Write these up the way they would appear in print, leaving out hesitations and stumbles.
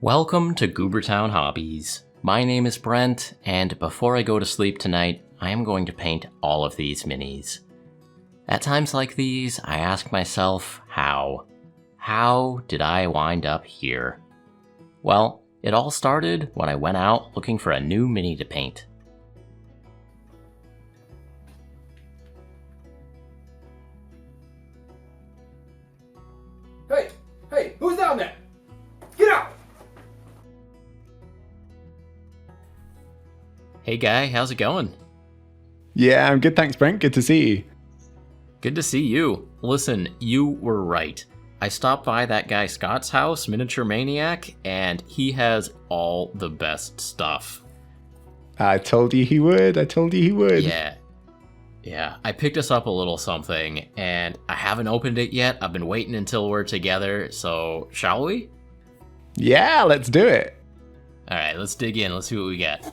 Welcome to Goobertown Hobbies. My name is Brent, and before I go to sleep tonight, I am going to paint all of these minis. At times like these, I ask myself, how? How did I wind up here? Well, it all started when I went out looking for a new mini to paint. Hey, who's down there? Get out! Hey guy, how's it going? Yeah, I'm good, thanks, Brent. Good to see you. Good to see you. Listen, you were right. I stopped by that guy Scott's house, Miniature Maniac, and he has all the best stuff. I told you he would. Yeah, I picked us up a little something, and I haven't opened it yet. I've been waiting until we're together, so shall we? Yeah, let's do it. Alright, let's dig in. Let's see what we get.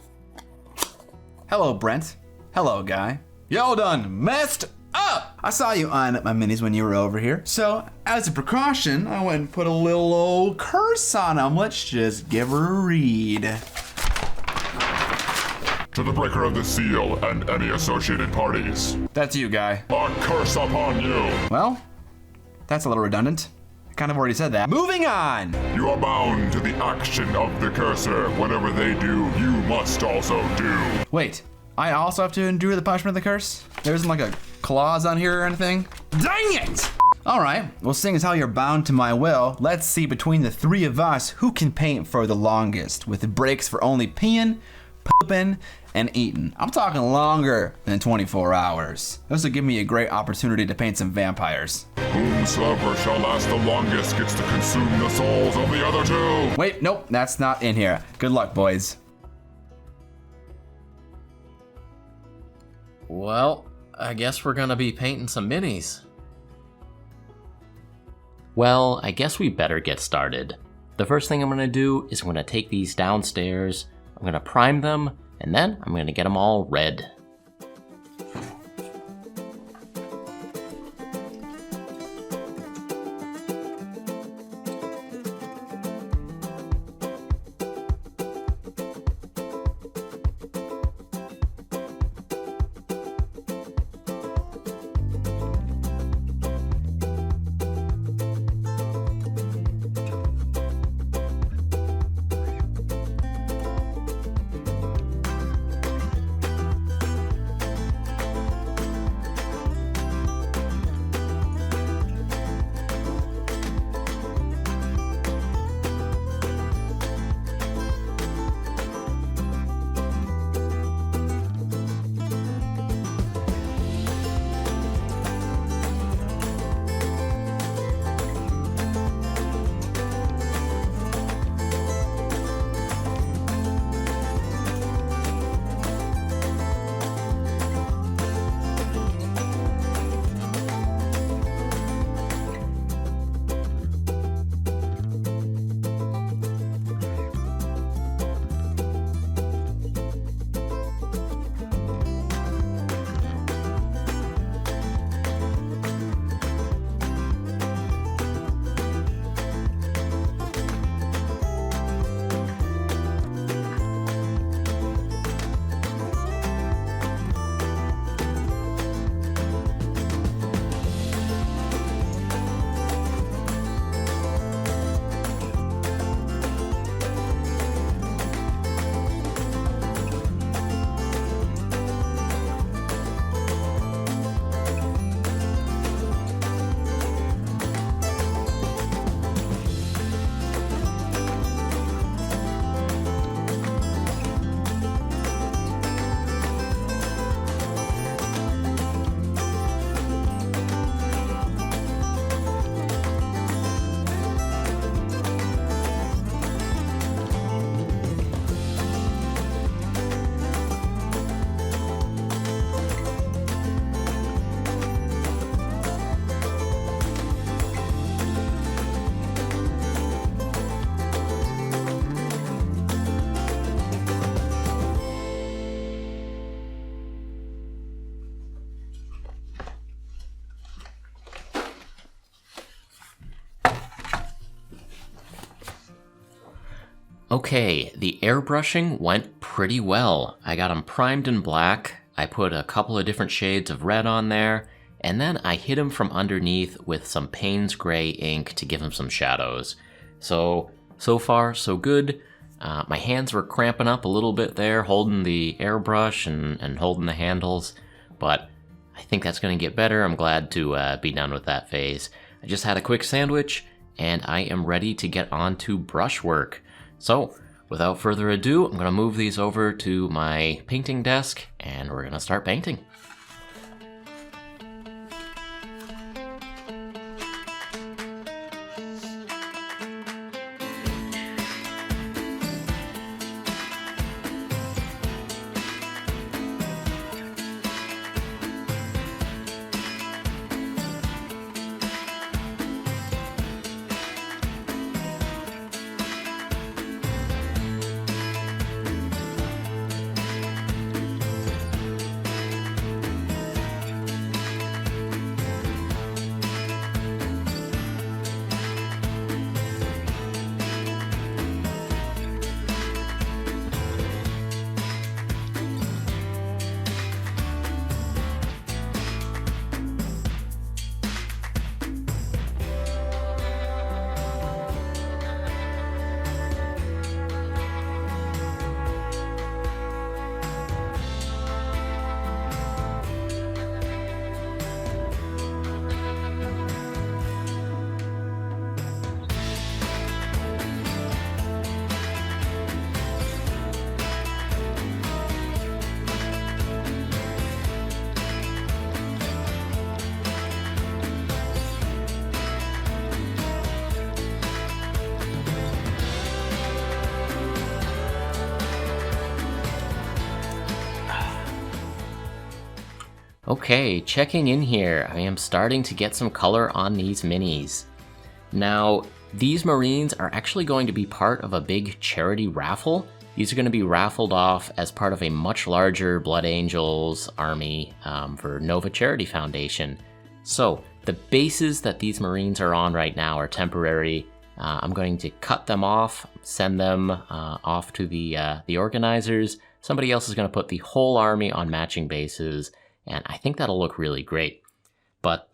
Hello, Brent. Hello, Guy. Y'all done messed up! I saw you eyeing up my minis when you were over here, so as a precaution, I went and put a little old curse on them. Let's just give her a read. To the breaker of the seal and any associated parties. That's you, Guy. A curse upon you. Well, that's a little redundant. I kind of already said that. Moving on! You are bound to the action of the cursor. Whatever they do, you must also do. Wait, I also have to endure the punishment of the curse? There isn't like a clause on here or anything? Dang it! Alright, well, seeing as how you're bound to my will, let's see between the three of us who can paint for the longest, with breaks for only peeing, pooping, and eating. I'm talking longer than 24 hours. This will give me a great opportunity to paint some vampires. Whomsoever shall last the longest gets to consume the souls of the other two. Wait, nope, that's not in here. Good luck, boys. Well, I guess we're gonna be painting some minis. Well, I guess we better get started. The first thing I'm gonna do is I'm gonna take these downstairs, I'm gonna prime them, and then I'm gonna get them all red. Okay, the airbrushing went pretty well. I got them primed in black, I put a couple of different shades of red on there, and then I hit them from underneath with some Payne's Gray ink to give them some shadows. So far, so good. My hands were cramping up a little bit there, holding the airbrush and holding the handles, but I think that's going to get better. I'm glad to be done with that phase. I just had a quick sandwich, and I am ready to get on to brushwork. So, without further ado, I'm going to move these over to my painting desk, and we're going to start painting. Okay, checking in here. I am starting to get some color on these minis. Now, these Marines are actually going to be part of a big charity raffle. These are going to be raffled off as part of a much larger Blood Angels army for Nova Charity Foundation. So, the bases that these Marines are on right now are temporary. I'm going to cut them off, send them off to the organizers. Somebody else is going to put the whole army on matching bases, and I think that'll look really great. But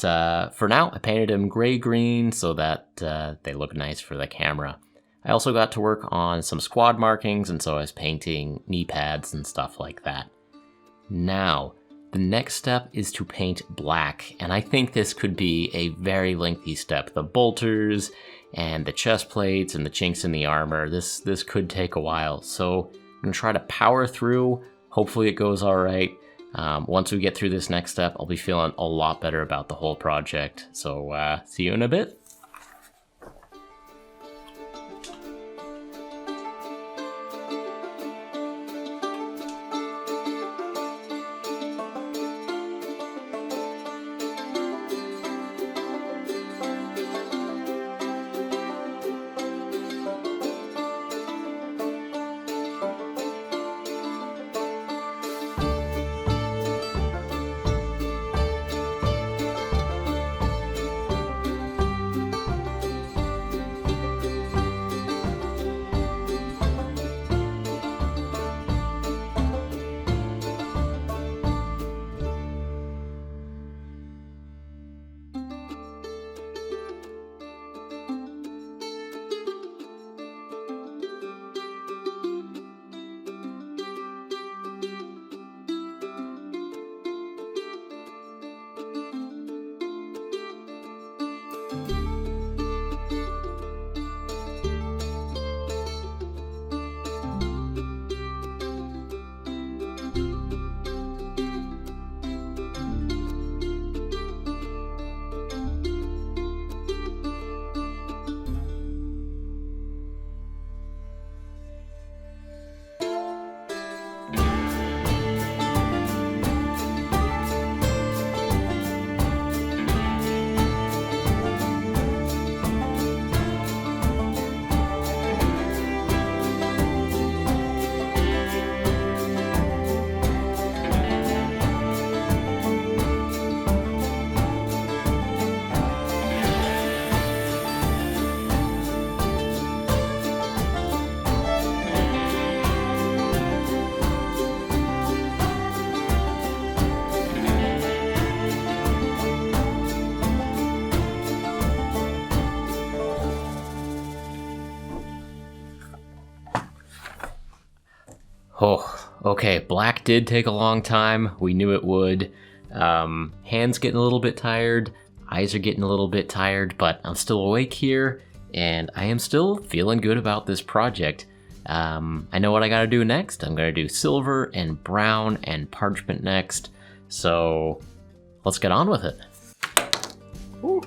for now, I painted them gray-green so that they look nice for the camera. I also got to work on some squad markings, and so I was painting knee pads and stuff like that. Now, the next step is to paint black, and I think this could be a very lengthy step. The bolters and the chest plates and the chinks in the armor, this could take a while. So I'm going to try to power through. Hopefully it goes all right. Once we get through this next step, I'll be feeling a lot better about the whole project. So see you in a bit. Oh, okay, black did take a long time. We knew it would. Hands getting a little bit tired, eyes are getting a little bit tired, but I'm still awake here, and I am still feeling good about this project. I know what I gotta do next. I'm gonna do silver and brown and parchment next, so let's get on with it. Woo.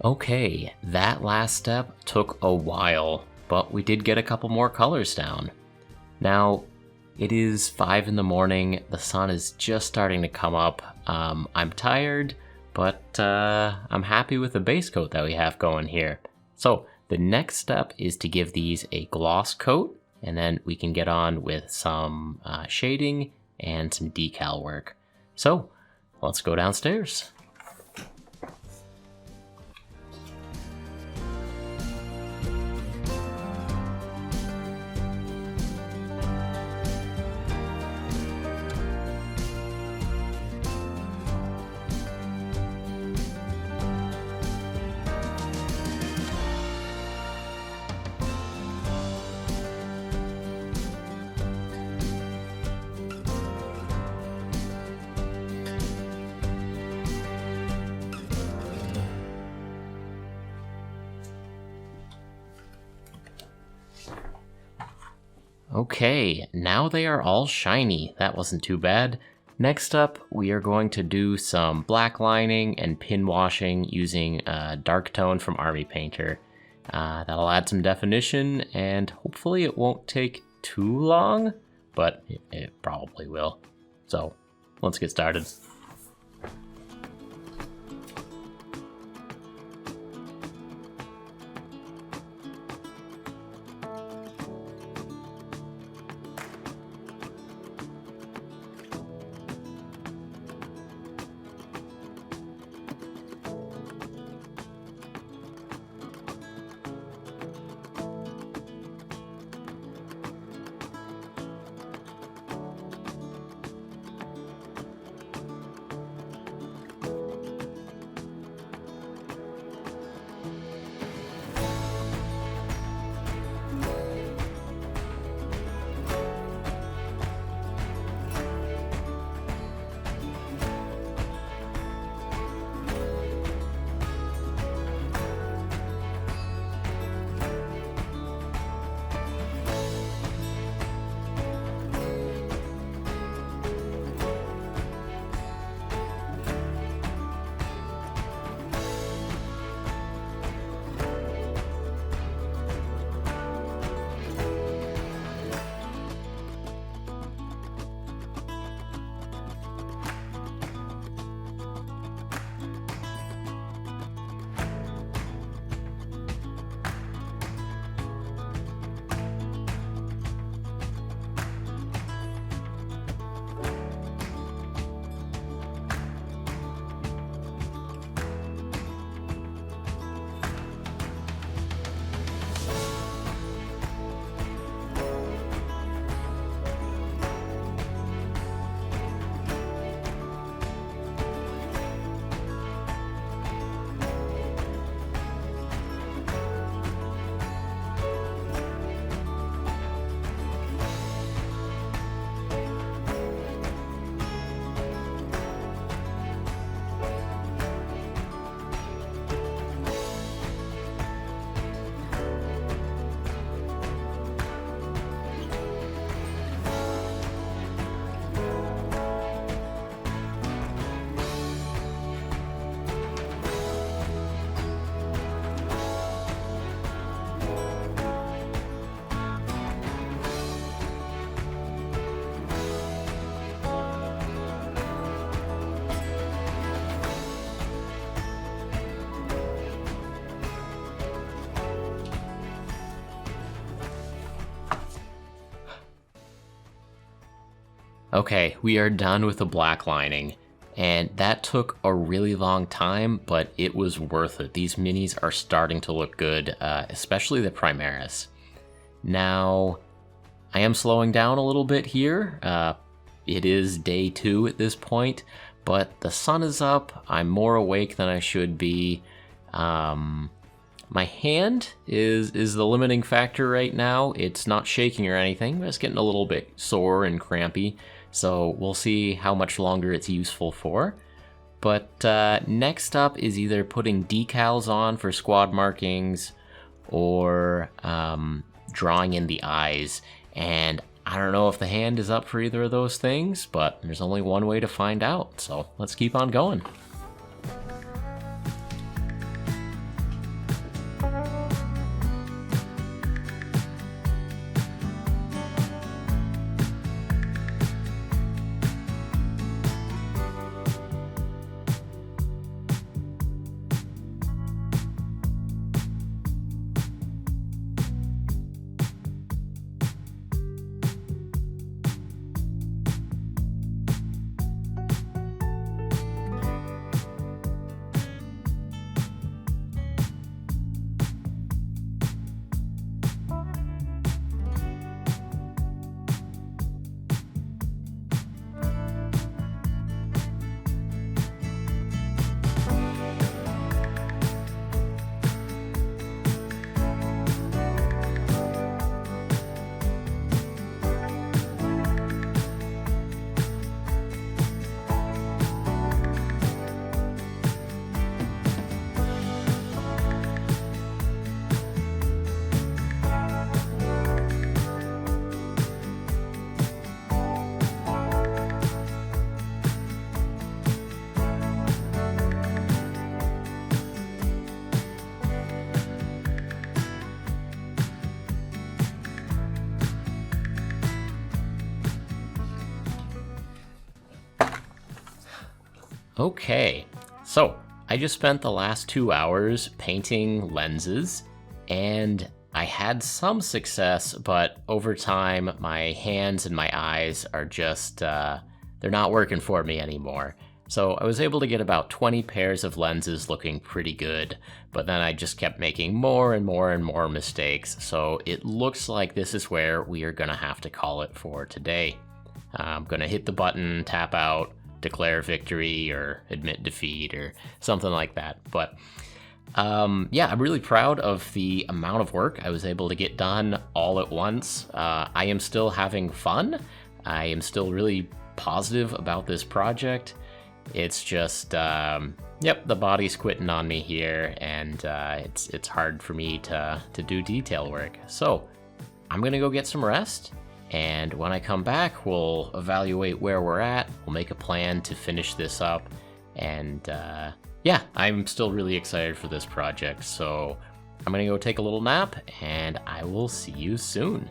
Okay, that last step took a while, but we did get a couple more colors down. Now, it is 5 in the morning, the sun is just starting to come up. I'm tired, but I'm happy with the base coat that we have going here. So the next step is to give these a gloss coat, and then we can get on with some shading and some decal work. So let's go downstairs. Okay, now they are all shiny. That wasn't too bad. Next up, we are going to do some black lining and pin washing using a dark tone from Army Painter. That'll add some definition, and hopefully it won't take too long, but it probably will. So, let's get started. Okay, we are done with the black lining. And that took a really long time, but it was worth it. These minis are starting to look good, especially the primaris. Now, I am slowing down a little bit here. It is day 2 at this point, but the sun is up. I'm more awake than I should be. My hand is the limiting factor right now. It's not shaking or anything, but it's getting a little bit sore and crampy. So we'll see how much longer it's useful for. But next up is either putting decals on for squad markings or drawing in the eyes. And I don't know if the hand is up for either of those things, but there's only one way to find out. So let's keep on going. Okay, so I just spent the last 2 hours painting lenses, and I had some success, but over time my hands and my eyes are just, they're not working for me anymore. So I was able to get about 20 pairs of lenses looking pretty good, but then I just kept making more and more and more mistakes, so it looks like this is where we are gonna have to call it for today. I'm gonna hit the button, tap out, declare victory or admit defeat or something like that. But yeah, I'm really proud of the amount of work I was able to get done all at once. I am still having fun. I am still really positive about this project. It's just, yep, the body's quitting on me here, and it's hard for me to do detail work. So I'm gonna go get some rest. And when I come back, we'll evaluate where we're at, we'll make a plan to finish this up, and yeah, I'm still really excited for this project, so I'm gonna go take a little nap, and I will see you soon.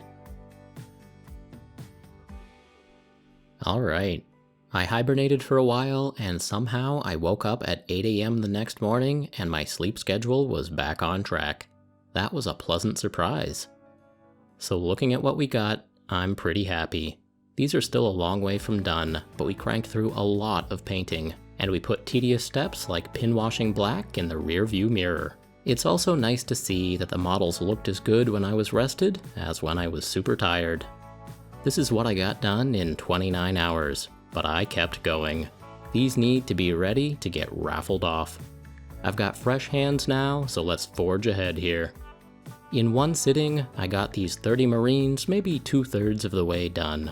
Alright, I hibernated for a while, and somehow I woke up at 8 a.m. the next morning, and my sleep schedule was back on track. That was a pleasant surprise. So looking at what we got, I'm pretty happy. These are still a long way from done, but we cranked through a lot of painting, and we put tedious steps like pinwashing black in the rear view mirror. It's also nice to see that the models looked as good when I was rested as when I was super tired. This is what I got done in 29 hours, but I kept going. These need to be ready to get raffled off. I've got fresh hands now, so let's forge ahead here. In one sitting, I got these 30 Marines maybe 2/3 of the way done.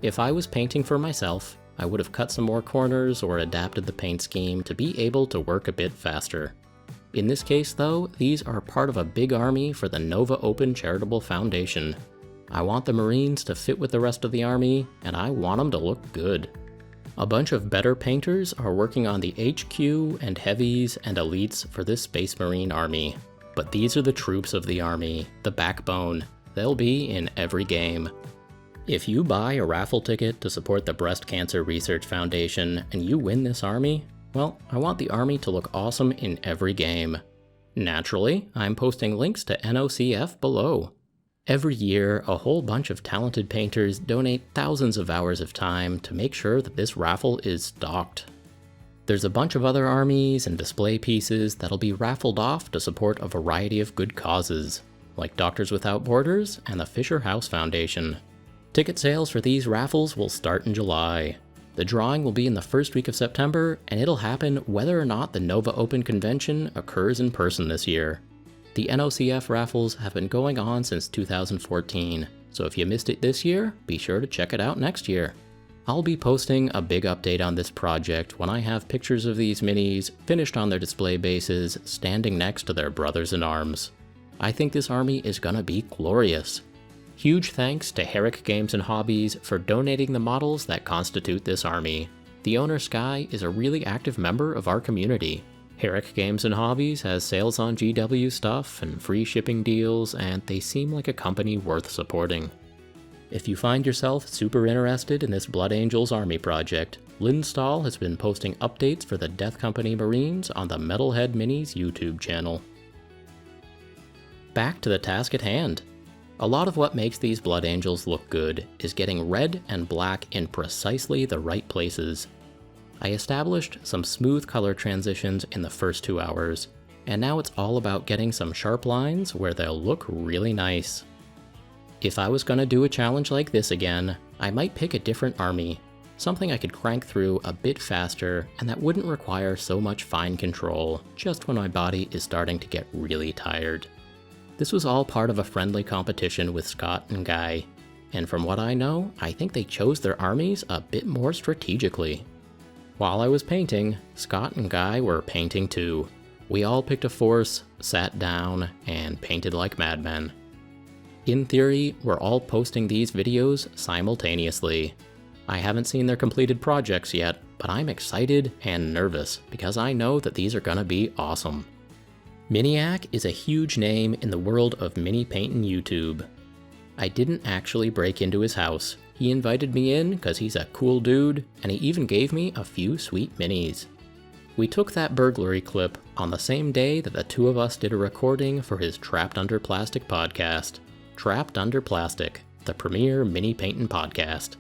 If I was painting for myself, I would have cut some more corners or adapted the paint scheme to be able to work a bit faster. In this case though, these are part of a big army for the Nova Open Charitable Foundation. I want the Marines to fit with the rest of the army, and I want them to look good. A bunch of better painters are working on the HQ and heavies and elites for this Space Marine army. But these are the troops of the army, the backbone. They'll be in every game. If you buy a raffle ticket to support the Breast Cancer Research Foundation and you win this army, well, I want the army to look awesome in every game. Naturally, I'm posting links to NOCF below. Every year, a whole bunch of talented painters donate thousands of hours of time to make sure that this raffle is stocked. There's a bunch of other armies and display pieces that'll be raffled off to support a variety of good causes, like Doctors Without Borders and the Fisher House Foundation. Ticket sales for these raffles will start in July. The drawing will be in the first week of September, and it'll happen whether or not the Nova Open Convention occurs in person this year. The NOCF raffles have been going on since 2014, so if you missed it this year, be sure to check it out next year. I'll be posting a big update on this project when I have pictures of these minis finished on their display bases, standing next to their brothers in arms. I think this army is gonna be glorious. Huge thanks to Herrick Games and Hobbies for donating the models that constitute this army. The owner Sky is a really active member of our community. Herrick Games and Hobbies has sales on GW stuff and free shipping deals, and they seem like a company worth supporting. If you find yourself super interested in this Blood Angels army project, Lynn Stahl has been posting updates for the Death Company Marines on the Metalhead Minis YouTube channel. Back to the task at hand. A lot of what makes these Blood Angels look good is getting red and black in precisely the right places. I established some smooth color transitions in the first 2 hours, and now it's all about getting some sharp lines where they'll look really nice. If I was gonna do a challenge like this again, I might pick a different army, something I could crank through a bit faster and that wouldn't require so much fine control just when my body is starting to get really tired. This was all part of a friendly competition with Scott and Guy, and from what I know, I think they chose their armies a bit more strategically. While I was painting, Scott and Guy were painting too. We all picked a force, sat down, and painted like madmen. In theory, we're all posting these videos simultaneously. I haven't seen their completed projects yet, but I'm excited and nervous because I know that these are gonna be awesome. Miniac is a huge name in the world of mini painting YouTube. I didn't actually break into his house. He invited me in because he's a cool dude, and he even gave me a few sweet minis. We took that burglary clip on the same day that the two of us did a recording for his Trapped Under Plastic podcast. Trapped Under Plastic, the premier mini painting podcast.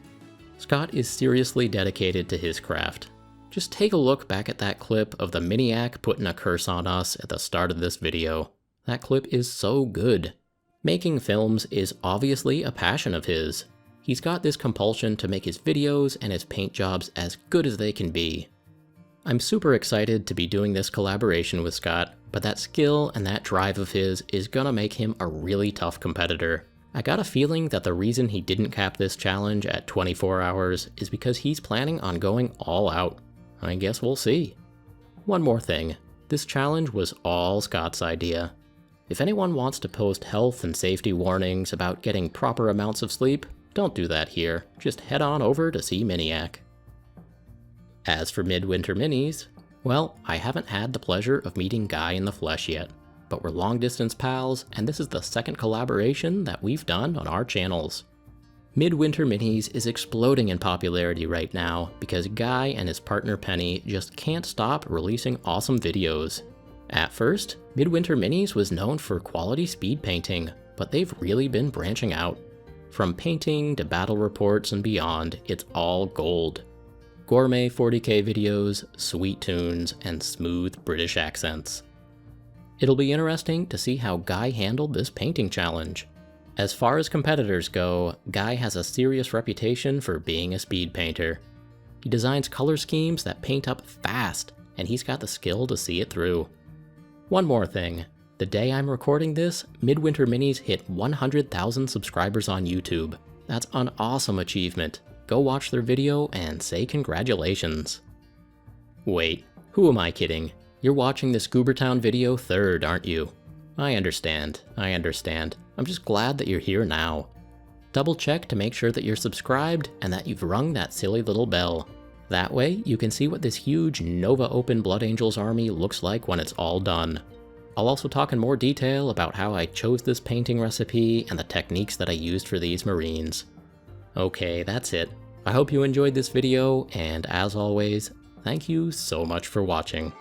Scott is seriously dedicated to his craft. Just take a look back at that clip of the Miniac putting a curse on us at the start of this video. That clip is so good. Making films is obviously a passion of his. He's got this compulsion to make his videos and his paint jobs as good as they can be. I'm super excited to be doing this collaboration with Scott, but that skill and that drive of his is gonna make him a really tough competitor. I got a feeling that the reason he didn't cap this challenge at 24 hours is because he's planning on going all out. I guess we'll see. One more thing, this challenge was all Scott's idea. If anyone wants to post health and safety warnings about getting proper amounts of sleep, don't do that here, just head on over to see Miniac. As for Midwinter Minis, well, I haven't had the pleasure of meeting Guy in the flesh yet, but we're long distance pals, and this is the second collaboration that we've done on our channels. Midwinter Minis is exploding in popularity right now because Guy and his partner Penny just can't stop releasing awesome videos. At first, Midwinter Minis was known for quality speed painting, but they've really been branching out. From painting to battle reports and beyond, it's all gold. Gourmet 40K videos, sweet tunes, and smooth British accents. It'll be interesting to see how Guy handled this painting challenge. As far as competitors go, Guy has a serious reputation for being a speed painter. He designs color schemes that paint up fast, and he's got the skill to see it through. One more thing, the day I'm recording this, Midwinter Minis hit 100,000 subscribers on YouTube. That's an awesome achievement. Go watch their video and say congratulations. Wait, who am I kidding? You're watching this Goobertown video third, aren't you? I understand. I'm just glad that you're here now. Double check to make sure that you're subscribed and that you've rung that silly little bell. That way, you can see what this huge Nova Open Blood Angels army looks like when it's all done. I'll also talk in more detail about how I chose this painting recipe and the techniques that I used for these Marines. Okay, that's it. I hope you enjoyed this video, and as always, thank you so much for watching.